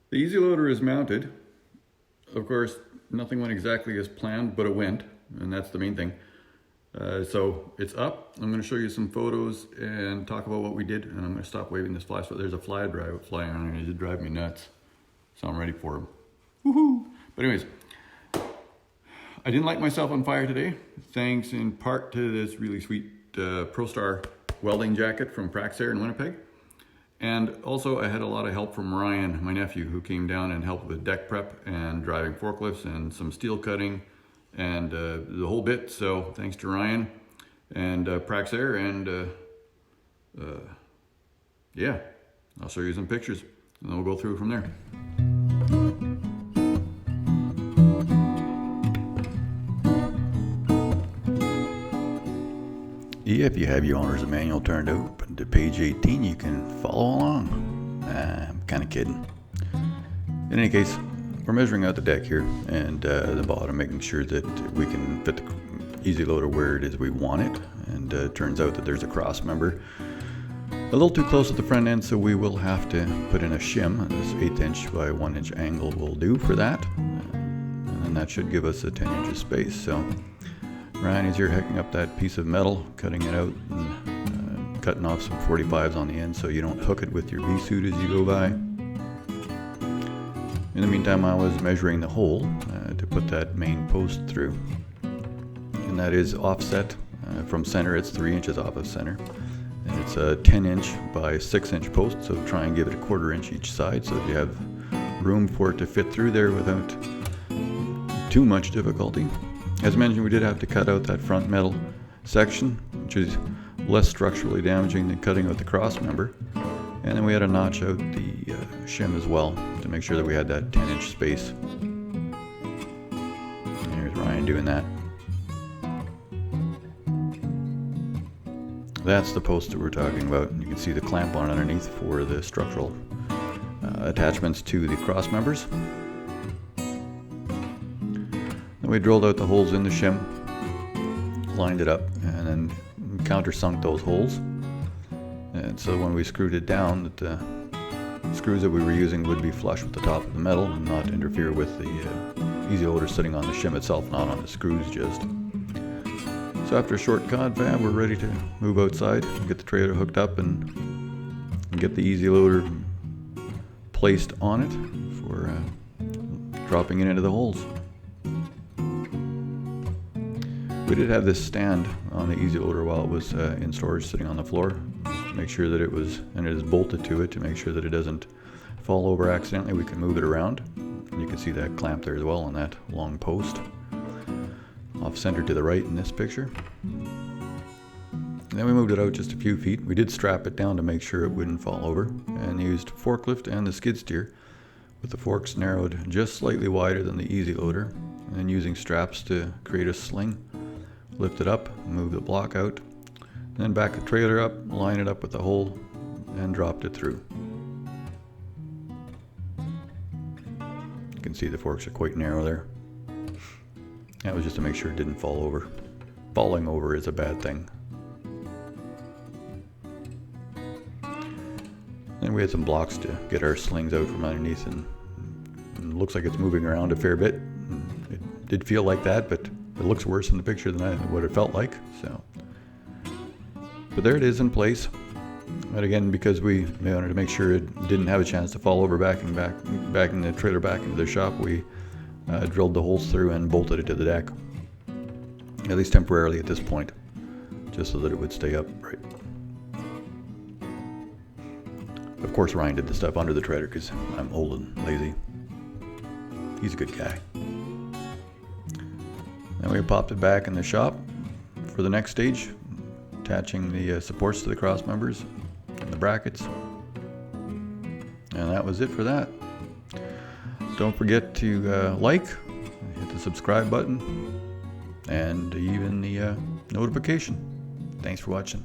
The Ezyloader is mounted. Of course, nothing went exactly as planned, but it went, and that's the main thing. So it's up. I'm going to show you some photos and talk about what we did, and I'm going to stop waving this fly. So there's a fly flying around here. It drive me nuts. So I'm ready for him. Woohoo! But anyways, I didn't light myself on fire today, thanks in part to this really sweet ProStar welding jacket from Praxair in Winnipeg. And also I had a lot of help from Ryan, my nephew, who came down and helped with deck prep and driving forklifts and some steel cutting and the whole bit. So thanks to Ryan and Praxair, and yeah, I'll show you some pictures and then we'll go through from there. If you have your owner's manual turned open to page 18, you can follow along. I'm kind of kidding. In any case, we're measuring out the deck here and the bottom, making sure that we can fit the Ezyloader where it is we want it. And it turns out that there's a cross member a little too close at the front end, so we will have to put in a shim. This 1/8 inch by 1 inch angle will do for that. And then that should give us a 10 inches space. So Ryan is here hacking up that piece of metal, cutting it out, and cutting off some 45s on the end so you don't hook it with your V-suit as you go by. In the meantime, I was measuring the hole to put that main post through. And that is offset from center. It's 3 inches off of center. And it's a 10 inch by 6 inch post, so try and give it a 1/4 inch each side so that you have room for it to fit through there without too much difficulty. As mentioned, we did have to cut out that front metal section, which is less structurally damaging than cutting out the cross member. And then we had to notch out the shim as well to make sure that we had that 10 inch space. And here's Ryan doing that. That's the post that we're talking about. You can see the clamp on underneath for the structural attachments to the cross members. Then we drilled out the holes in the shim, lined it up, and then countersunk those holes. And so when we screwed it down, that the screws that we were using would be flush with the top of the metal and not interfere with the Ezyloader sitting on the shim itself, not on the screws just. So after a short confab, we're ready to move outside and get the trailer hooked up and get the Ezyloader placed on it for dropping it into the holes. We did have this stand on the Ezyloader while it was in storage, sitting on the floor. Make sure that it was, and it is bolted to it to make sure that it doesn't fall over accidentally. We can move it around. And you can see that clamp there as well on that long post. Off center to the right in this picture. And then we moved it out just a few feet. We did strap it down to make sure it wouldn't fall over, and used forklift and the skid steer with the forks narrowed just slightly wider than the Ezyloader, and then using straps to create a sling. Lift it up, move the block out, and then back the trailer up, line it up with the hole, and dropped it through. You can see the forks are quite narrow there. That was just to make sure it didn't fall over. Falling over is a bad thing. Then we had some blocks to get our slings out from underneath, and it looks like it's moving around a fair bit. It did feel like that, but it looks worse in the picture than what it felt like. So, but there it is in place. And again, because we wanted to make sure it didn't have a chance to fall over back in the trailer back into the shop, we drilled the holes through and bolted it to the deck, at least temporarily at this point, just so that it would stay upright. Of course, Ryan did the stuff under the trailer because I'm old and lazy. He's a good guy. Then we popped it back in the shop for the next stage, attaching the supports to the cross members and the brackets. And that was it for that. Don't forget to like, hit the subscribe button, and even the notification. Thanks for watching.